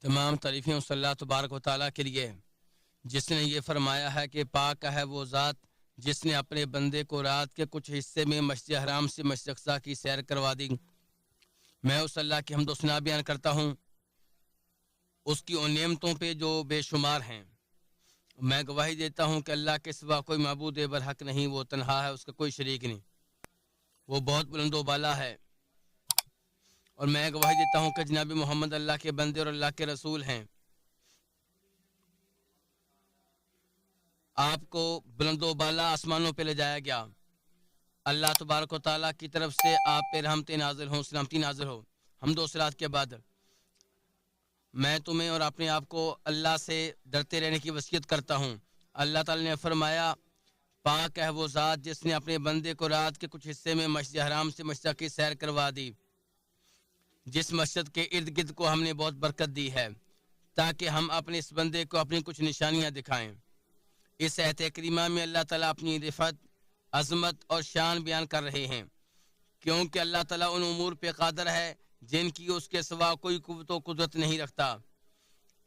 تمام تعریفیں اس اللہ تبارک و تعالیٰ کے لیے جس نے یہ فرمایا ہے کہ پاک ہے وہ ذات جس نے اپنے بندے کو رات کے کچھ حصے میں مسجد حرام سے مسجد اقصی کی سیر کروا دی۔ میں اس اللہ کی حمد و ثنا بیان کرتا ہوں، اس کی ان نعمتوں پہ جو بے شمار ہیں۔ میں گواہی دیتا ہوں کہ اللہ کے سوا کوئی معبود برحق نہیں، وہ تنہا ہے، اس کا کوئی شریک نہیں، وہ بہت بلند و بالا ہے۔ اور میں گواہی دیتا ہوں کہ جناب محمد اللہ کے بندے اور اللہ کے رسول ہیں۔ آپ کو بلند و بالا آسمانوں پہ لے جایا گیا، اللہ تبارک و تعالیٰ کی طرف سے آپ پہ رحمتیں نازل ہوں، سلامتی نازل ہو۔ حمد و صلوات کے بعد میں تمہیں اور اپنے آپ کو اللہ سے ڈرتے رہنے کی وصیت کرتا ہوں۔ اللہ تعالیٰ نے فرمایا، پاک ہے وہ ذات جس نے اپنے بندے کو رات کے کچھ حصے میں مسجد حرام سے مسجد کی سیر کروا دی، جس مسجد کے ارد گرد کو ہم نے بہت برکت دی ہے، تاکہ ہم اپنے اس بندے کو اپنی کچھ نشانیاں دکھائیں۔ اس آیت کریمہ میں اللہ تعالیٰ اپنی رفعت، عظمت اور شان بیان کر رہے ہیں، کیونکہ اللہ تعالیٰ ان امور پہ قادر ہے جن کی اس کے سوا کوئی قوت و قدرت نہیں رکھتا۔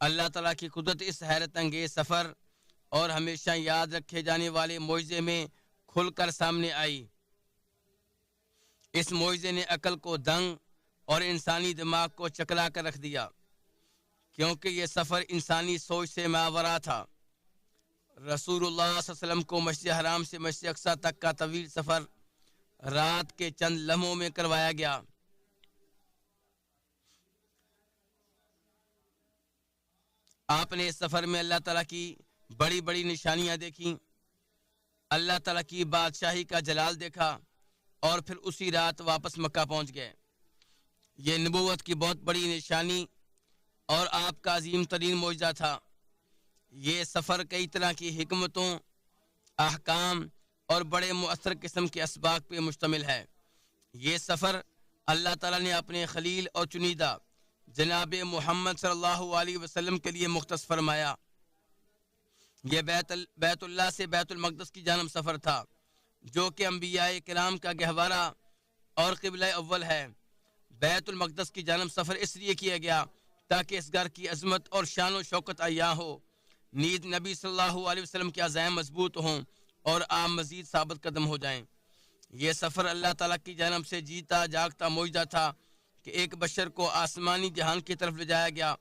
اللہ تعالیٰ کی قدرت اس حیرت انگیز سفر اور ہمیشہ یاد رکھے جانے والے معجزے میں کھل کر سامنے آئی۔ اس معجزے نے عقل کو دنگ اور انسانی دماغ کو چکلا کر رکھ دیا، کیونکہ یہ سفر انسانی سوچ سے ماورا تھا۔ رسول اللہ صلی اللہ علیہ وسلم کو مسجد حرام سے مسجد اقصی تک کا طویل سفر رات کے چند لمحوں میں کروایا گیا۔ آپ نے اس سفر میں اللہ تعالیٰ کی بڑی بڑی نشانیاں دیکھیں، اللہ تعالیٰ کی بادشاہی کا جلال دیکھا، اور پھر اسی رات واپس مکہ پہنچ گئے۔ یہ نبوت کی بہت بڑی نشانی اور آپ کا عظیم ترین معجزہ تھا۔ یہ سفر کئی طرح کی حکمتوں، احکام اور بڑے مؤثر قسم کے اسباق پہ مشتمل ہے۔ یہ سفر اللہ تعالیٰ نے اپنے خلیل اور چنیدہ جناب محمد صلی اللہ علیہ وسلم کے لیے مختص فرمایا۔ یہ بیت اللہ سے بیت المقدس کی جانب سفر تھا، جو کہ انبیاء کرام کا گہوارہ اور قبلہ اول ہے۔ بیت المقدس کی جانب سفر اس لیے کیا گیا تاکہ اس گھر کی عظمت اور شان و شوکت عیاں ہو، نیز نبی صلی اللہ علیہ وسلم کے عزائم مضبوط ہوں اور آپ مزید ثابت قدم ہو جائیں۔ یہ سفر اللہ تعالیٰ کی جانب سے جیتا جاگتا معجزہ تھا کہ ایک بشر کو آسمانی جہان کی طرف لے جایا گیا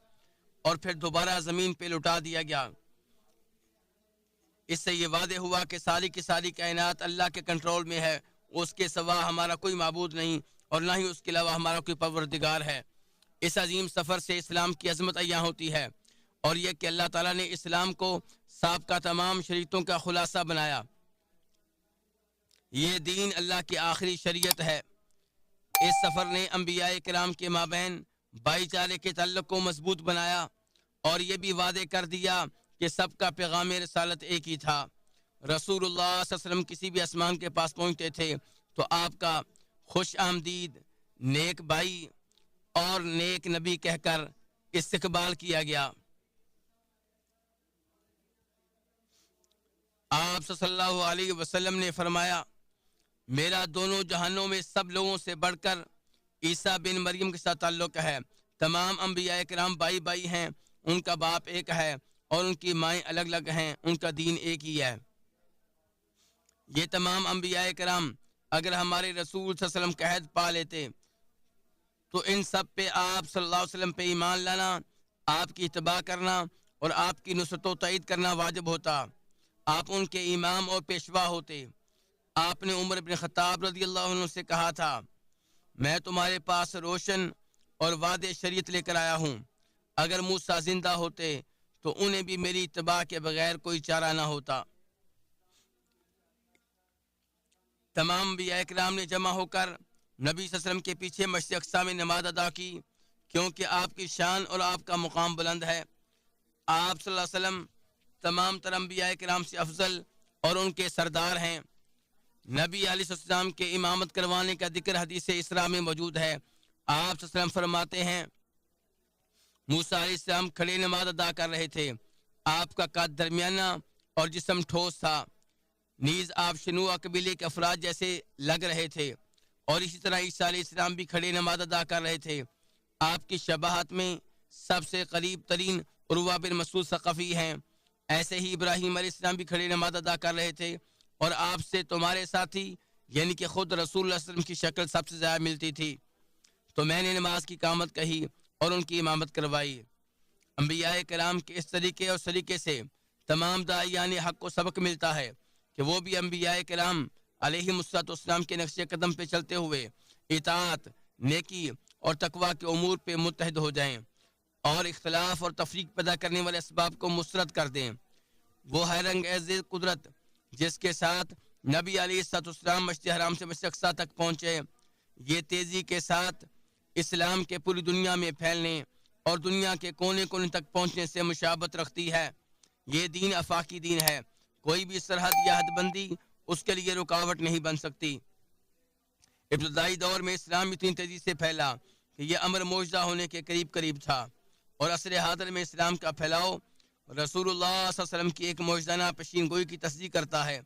اور پھر دوبارہ زمین پہ لوٹا دیا گیا۔ اس سے یہ واضح ہوا کہ ساری کی ساری کائنات اللہ کے کنٹرول میں ہے، اس کے سوا ہمارا کوئی معبود نہیں اور نہ ہی اس کے علاوہ ہمارا کوئی پروردگار ہے۔ اس عظیم سفر سے اسلام کی عظمت عیاں ہوتی ہے، اور یہ کہ اللہ تعالیٰ نے اسلام کو سابقہ تمام شریعتوں کا خلاصہ بنایا۔ یہ دین اللہ کی آخری شریعت ہے۔ اس سفر نے انبیاء کرام کے مابین بھائی چارے کے تعلق کو مضبوط بنایا، اور یہ بھی واضح کر دیا کہ سب کا پیغام رسالت ایک ہی تھا۔ رسول اللہ صلی اللہ علیہ وسلم کسی بھی آسمان کے پاس پہنچتے تھے تو آپ کا خوش آمدید، نیک بھائی اور نیک نبی کہہ کر استقبال کیا گیا۔ آپ صلی اللہ علیہ وسلم نے فرمایا، میرا دونوں جہانوں میں سب لوگوں سے بڑھ کر عیسیٰ بن مریم کے ساتھ تعلق ہے۔ تمام انبیاء کرام بھائی بھائی ہیں، ان کا باپ ایک ہے اور ان کی مائیں الگ الگ ہیں، ان کا دین ایک ہی ہے۔ یہ تمام انبیاء کرام اگر ہمارے رسول صلی اللہ علیہ وسلم کا عہد پا لیتے تو ان سب پہ آپ صلی اللہ علیہ وسلم پہ ایمان لانا، آپ کی اتباع کرنا اور آپ کی نصرت و تائید کرنا واجب ہوتا۔ آپ ان کے امام اور پیشوا ہوتے۔ آپ نے عمر بن خطاب رضی اللہ عنہ سے کہا تھا، میں تمہارے پاس روشن اور واضح شریعت لے کر آیا ہوں، اگر موسیٰ زندہ ہوتے تو انہیں بھی میری اتباع کے بغیر کوئی چارہ نہ ہوتا۔ تمام انبیاء کرام نے جمع ہو کر نبی صلی اللہ علیہ وسلم کے پیچھے مسجد اقصی میں نماز ادا کی، کیونکہ آپ کی شان اور آپ کا مقام بلند ہے۔ آپ صلی اللہ علیہ وسلم تمام تر انبیاء کرام سے افضل اور ان کے سردار ہیں۔ نبی علیہ السلام کے امامت کروانے کا ذکر حدیث اسراء میں موجود ہے۔ آپ صلی اللہ علیہ وسلم فرماتے ہیں، موسیٰ علیہ السلام کھڑے نماز ادا کر رہے تھے، آپ کا قد درمیانہ اور جسم ٹھوس تھا، نیز آپ شنوع قبیلے کے افراد جیسے لگ رہے تھے، اور اسی طرح عیسیٰ علیہ السلام بھی کھڑے نماز ادا کر رہے تھے۔ آپ کی شباہت میں سب سے قریب ترین عروہ بن مسعود ثقفی ہیں۔ ایسے ہی ابراہیم علیہ السلام بھی کھڑے نماز ادا کر رہے تھے اور آپ سے تمہارے ساتھی یعنی کہ خود رسول اللہ صلی اللہ علیہ وسلم کی شکل سب سے زیادہ ملتی تھی، تو میں نے نماز کی اقامت کہی اور ان کی امامت کروائی۔ انبیاء کرام کے اس طریقے اور سلیقے سے تمام داعیان حق کو سبق ملتا ہے کہ وہ بھی انبیاء کرام علیہ السلام کے نقش قدم پہ چلتے ہوئے اطاعت، نیکی اور تقوی کے امور پہ متحد ہو جائیں اور اختلاف اور تفریق پیدا کرنے والے اسباب کو مسترد کر دیں۔ وہ ہے رنگ عزیز قدرت جس کے ساتھ نبی علیہ السلام مسجد حرام سے مسجد اقصی تک پہنچے، یہ تیزی کے ساتھ اسلام کے پوری دنیا میں پھیلنے اور دنیا کے کونے کونے تک پہنچنے سے مشابہت رکھتی ہے۔ یہ دین آفاقی دین ہے، کوئی بھی سرحد یا حد بندی اس کے لیے رکاوٹ نہیں بن سکتی۔ ابتدائی دور میں اسلام اتنی تیزی سے پھیلا کہ یہ امر معجزہ ہونے کے قریب قریب تھا، اور عصر حاضر میں اسلام کا پھیلاؤ رسول اللہ صلی اللہ علیہ وسلم کی ایک معجزانہ پیشین گوئی کی تصدیق کرتا ہے۔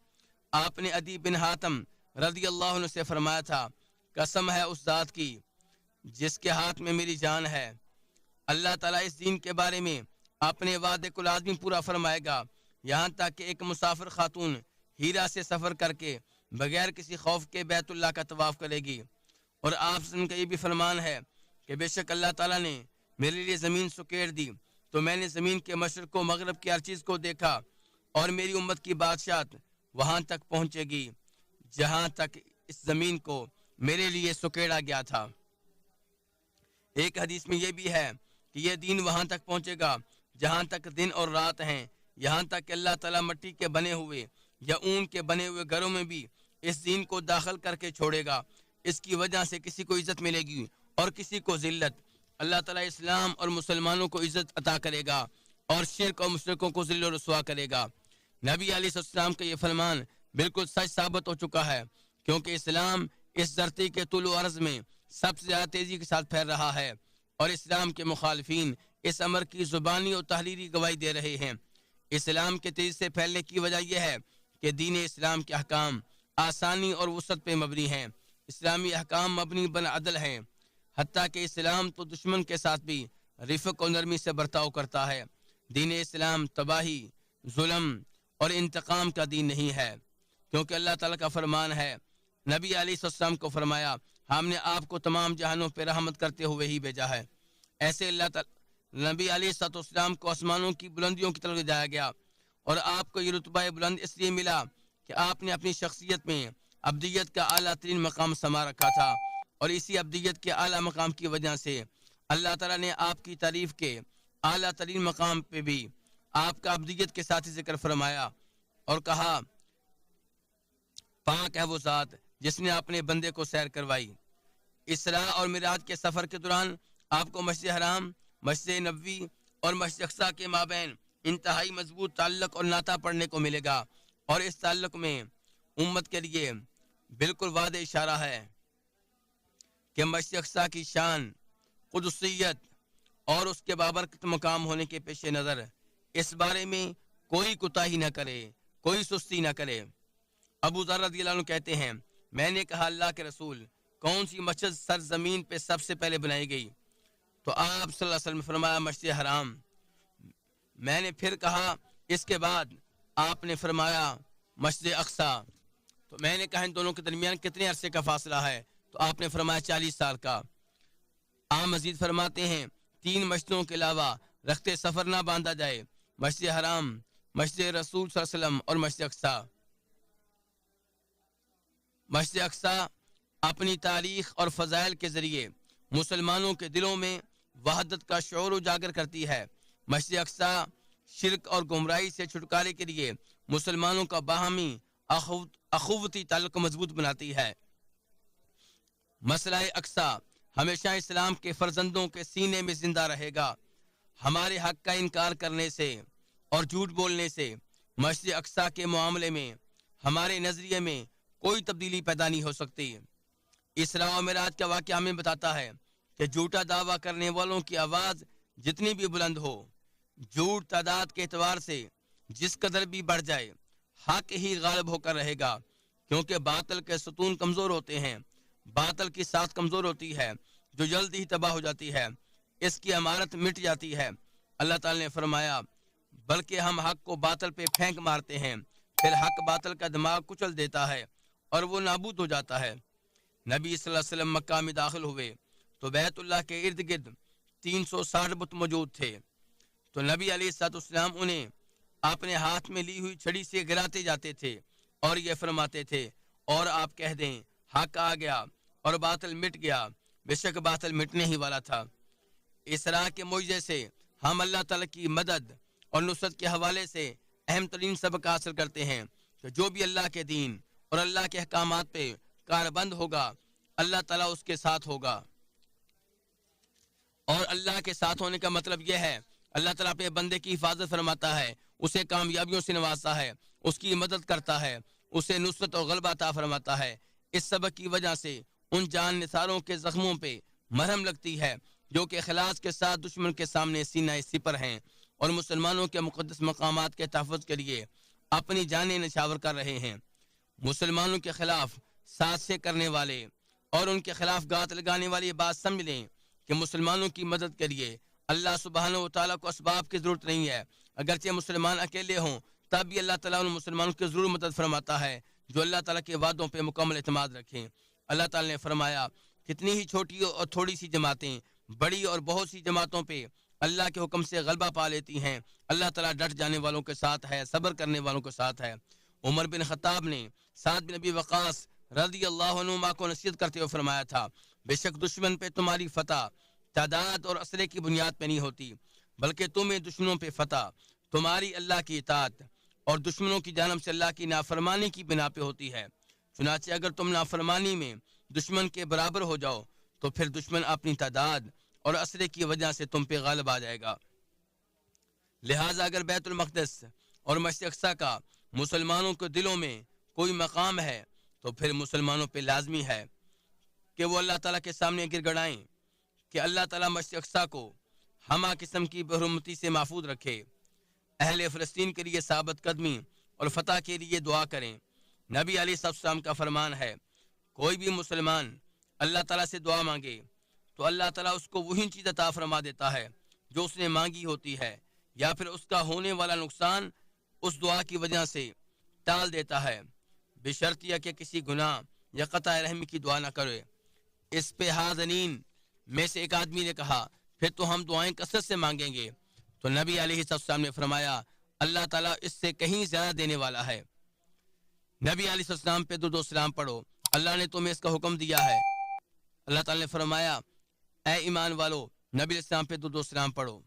آپ نے عدی بن حاتم رضی اللہ عنہ سے فرمایا تھا، قسم ہے اس ذات کی جس کے ہاتھ میں میری جان ہے، اللہ تعالیٰ اس دین کے بارے میں اپنے وعدے کو لازمی پورا فرمائے گا، یہاں تک کہ ایک مسافر خاتون ہیرا سے سفر کر کے بغیر کسی خوف کے بیت اللہ کا طواف کرے گی۔ اور آپ سے ان کا یہ بھی فرمان ہے کہ بے شک اللہ تعالیٰ نے میرے لیے زمین سکیڑ دی تو میں نے زمین کے مشرق و مغرب کی ہر چیز کو دیکھا، اور میری امت کی بادشاہت وہاں تک پہنچے گی جہاں تک اس زمین کو میرے لیے سکیڑا گیا تھا۔ ایک حدیث میں یہ بھی ہے کہ یہ دین وہاں تک پہنچے گا جہاں تک دن اور رات ہیں، یہاں تک کہ اللہ تعالیٰ مٹی کے بنے ہوئے یا اون کے بنے ہوئے گھروں میں بھی اس دین کو داخل کر کے چھوڑے گا۔ اس کی وجہ سے کسی کو عزت ملے گی اور کسی کو ذلت۔ اللہ تعالیٰ اسلام اور مسلمانوں کو عزت عطا کرے گا اور شرک اور مشرکوں کو ذل و رسوا کرے گا۔ نبی علیہ السلام کا یہ فرمان بالکل سچ ثابت ہو چکا ہے، کیونکہ اسلام اس دھرتی کے طول و عرض میں سب سے زیادہ تیزی کے ساتھ پھیل رہا ہے، اور اسلام کے مخالفین اس امر کی زبانی اور تحریری گواہی دے رہے ہیں۔ اسلام کے تیزی سے پھیلنے کی وجہ یہ ہے کہ دین اسلام کے احکام آسانی اور وسعت پہ مبنی ہیں۔ اسلامی احکام مبنی بن عدل ہیں، حتیٰ کہ اسلام تو دشمن کے ساتھ بھی رفق اور نرمی سے برتاؤ کرتا ہے۔ دین اسلام تباہی، ظلم اور انتقام کا دین نہیں ہے، کیونکہ اللہ تعالیٰ کا فرمان ہے، نبی علیہ السلام کو فرمایا، ہم نے آپ کو تمام جہانوں پہ رحمت کرتے ہوئے ہی بھیجا ہے۔ ایسے اللہ تعالیٰ نبی علیہ السلام کو آسمانوں کی بلندیوں کی طرف لے جایا گیا، اور آپ کو یہ رتبہ بلند اس لیے ملا کہ آپ نے اپنی شخصیت میں ابدیت کا اعلیٰ ترین مقام سما رکھا تھا، اور اسی ابدیت کے اعلیٰ مقام کی وجہ سے اللہ تعالیٰ نے آپ کی تعریف کے اعلیٰ ترین مقام پہ بھی آپ کا ابدیت کے ساتھ ذکر فرمایا اور کہا، پاک ہے وہ ذات جس نے اپنے بندے کو سیر کروائی۔ اسراء اور معراج کے سفر کے دوران آپ کو مسجد حرام، مسجد نبوی اور مسجد اقصی کے مابین انتہائی مضبوط تعلق اور ناطہ پڑھنے کو ملے گا، اور اس تعلق میں امت کے لیے بالکل واضح اشارہ ہے کہ مسجد اقصی کی شان، قدسیت اور اس کے بابرکت مقام ہونے کے پیش نظر اس بارے میں کوئی کوتاہی نہ کرے، کوئی سستی نہ کرے۔ ابو ذر رضی اللہ عنہ کہتے ہیں، میں نے کہا، اللہ کے رسول، کون سی مسجد سرزمین پہ سب سے پہلے بنائی گئی؟ تو آپ صلی اللہ علیہ وسلم نے فرمایا، مسجد حرام۔ میں نے پھر کہا، اس کے بعد؟ آپ نے فرمایا، مسجد اقصی۔ تو میں نے کہا، ان دونوں کے درمیان کتنے عرصے کا فاصلہ ہے؟ تو آپ نے فرمایا 40 سال کا۔ آپ مزید فرماتے ہیں، 3 مسجدوں کے علاوہ رخت سفر نہ باندھا جائے، مسجد حرام، مسجد رسول صلی اللہ علیہ وسلم اور مسجد اقصی۔ مسجد اقصی اپنی تاریخ اور فضائل کے ذریعے مسلمانوں کے دلوں میں وحدت کا شعور اجاگر کرتی ہے۔ مسجد اقصی شرک اور گمراہی سے چھٹکارے کے لیے مسلمانوں کا باہمی اخوتی تعلق مضبوط بناتی ہے۔ مسئلہ اقصی ہمیشہ اسلام کے فرزندوں کے سینے میں زندہ رہے گا۔ ہمارے حق کا انکار کرنے سے اور جھوٹ بولنے سے مسجد اقصی کے معاملے میں ہمارے نظریے میں کوئی تبدیلی پیدا نہیں ہو سکتی۔ اسراء و معراج کا واقعہ ہمیں بتاتا ہے کہ جھوٹا دعویٰ کرنے والوں کی آواز جتنی بھی بلند ہو، جھوٹ تعداد کے اعتبار سے جس قدر بھی بڑھ جائے، حق ہی غالب ہو کر رہے گا، کیونکہ باطل کے ستون کمزور ہوتے ہیں، باطل کی ساخت کمزور ہوتی ہے جو جلد ہی تباہ ہو جاتی ہے۔ اس کی عمارت مٹ جاتی ہے۔ اللہ تعالی نے فرمایا بلکہ ہم حق کو باطل پہ پھینک مارتے ہیں، پھر حق باطل کا دماغ کچل دیتا ہے اور وہ نابود ہو جاتا ہے۔ نبی صلی اللہ علیہ وسلم مکہ میں داخل ہوئے تو بیت اللہ کے ارد گرد 360 بت موجود تھے، تو نبی علیہ الصلوۃ والسلام انہیں اپنے ہاتھ میں لی ہوئی چھڑی سے گراتے جاتے تھے اور یہ فرماتے تھے اور آپ کہہ دیں حق آ گیا اور باطل مٹ گیا، بے شک باطل مٹنے ہی والا تھا۔ اسراء کے معجزے سے ہم اللہ تعالیٰ کی مدد اور نصرت کے حوالے سے اہم ترین سبق حاصل کرتے ہیں کہ جو بھی اللہ کے دین اور اللہ کے احکامات پہ کاربند ہوگا اللہ تعالیٰ اس کے ساتھ ہوگا، اور اللہ کے ساتھ ہونے کا مطلب یہ ہے اللہ تعالیٰ اپنے بندے کی حفاظت فرماتا ہے، اسے کامیابیوں سے نوازتا ہے، اس کی مدد کرتا ہے، اسے نصرت اور غلبہ عطا فرماتا ہے۔ اس سبق کی وجہ سے ان جان نثاروں کے زخموں پہ مرہم لگتی ہے جو کہ اخلاص کے ساتھ دشمن کے سامنے سینہ سپر ہیں اور مسلمانوں کے مقدس مقامات کے تحفظ کے لیے اپنی جانیں نچھاور کر رہے ہیں۔ مسلمانوں کے خلاف سازشیں کرنے والے اور ان کے خلاف گات لگانے والے یہ بات سمجھ لیں کہ مسلمانوں کی مدد کے لیے اللہ سبحانہ و تعالیٰ کو اسباب کی ضرورت نہیں ہے، اگرچہ مسلمان اکیلے ہوں تب بھی اللہ تعالیٰ ان مسلمانوں کی ضرور مدد فرماتا ہے جو اللہ تعالیٰ کے وعدوں پہ مکمل اعتماد رکھیں۔ اللہ تعالیٰ نے فرمایا کتنی ہی چھوٹی اور تھوڑی سی جماعتیں بڑی اور بہت سی جماعتوں پہ اللہ کے حکم سے غلبہ پا لیتی ہیں، اللہ تعالیٰ ڈٹ جانے والوں کے ساتھ ہے، صبر کرنے والوں کے ساتھ ہے۔ عمر بن خطاب نے سعد بن ابی وقاص رضی اللہ عنہ کو نصیحت کرتے ہوئے فرمایا تھا بے شک دشمن پہ تمہاری فتح تعداد اور اسلحے کی بنیاد پہ نہیں ہوتی، بلکہ تمہیں دشمنوں پہ فتح تمہاری اللہ کی اطاعت اور دشمنوں کی جانب سے اللہ کی نافرمانی کی بنا پہ ہوتی ہے۔ چنانچہ اگر تم نافرمانی میں دشمن کے برابر ہو جاؤ تو پھر دشمن اپنی تعداد اور اسلحے کی وجہ سے تم پہ غالب آ جائے گا۔ لہٰذا اگر بیت المقدس اور مسجد اقصی کا مسلمانوں کے دلوں میں کوئی مقام ہے تو پھر مسلمانوں پہ لازمی ہے کہ وہ اللہ تعالیٰ کے سامنے گر گڑائیں کہ اللہ تعالیٰ مسجد اقصی کو ہمہ قسم کی بحرمتی سے محفوظ رکھے، اہل فلسطین کے لیے ثابت قدمی اور فتح کے لیے دعا کریں۔ نبی علیہ السلام کا فرمان ہے کوئی بھی مسلمان اللہ تعالیٰ سے دعا مانگے تو اللہ تعالیٰ اس کو وہی چیز عطا فرما دیتا ہے جو اس نے مانگی ہوتی ہے، یا پھر اس کا ہونے والا نقصان اس دعا کی وجہ سے ٹال دیتا ہے، بشرط یہ کہ کسی گناہ یا قطع رحمی کی دعا نہ کرے۔ اس پہ حاضرین میں سے ایک آدمی نے کہا پھر تو ہم دعائیں کثرت سے مانگیں گے، تو نبی علیہ السلام نے فرمایا اللہ تعالیٰ اس سے کہیں زیادہ دینے والا ہے۔ نبی علیہ السلام پہ درود و سلام پڑھو، اللہ نے تمہیں اس کا حکم دیا ہے۔ اللہ تعالیٰ نے فرمایا اے ایمان والو نبی علیہ السلام پہ درود و سلام پڑھو۔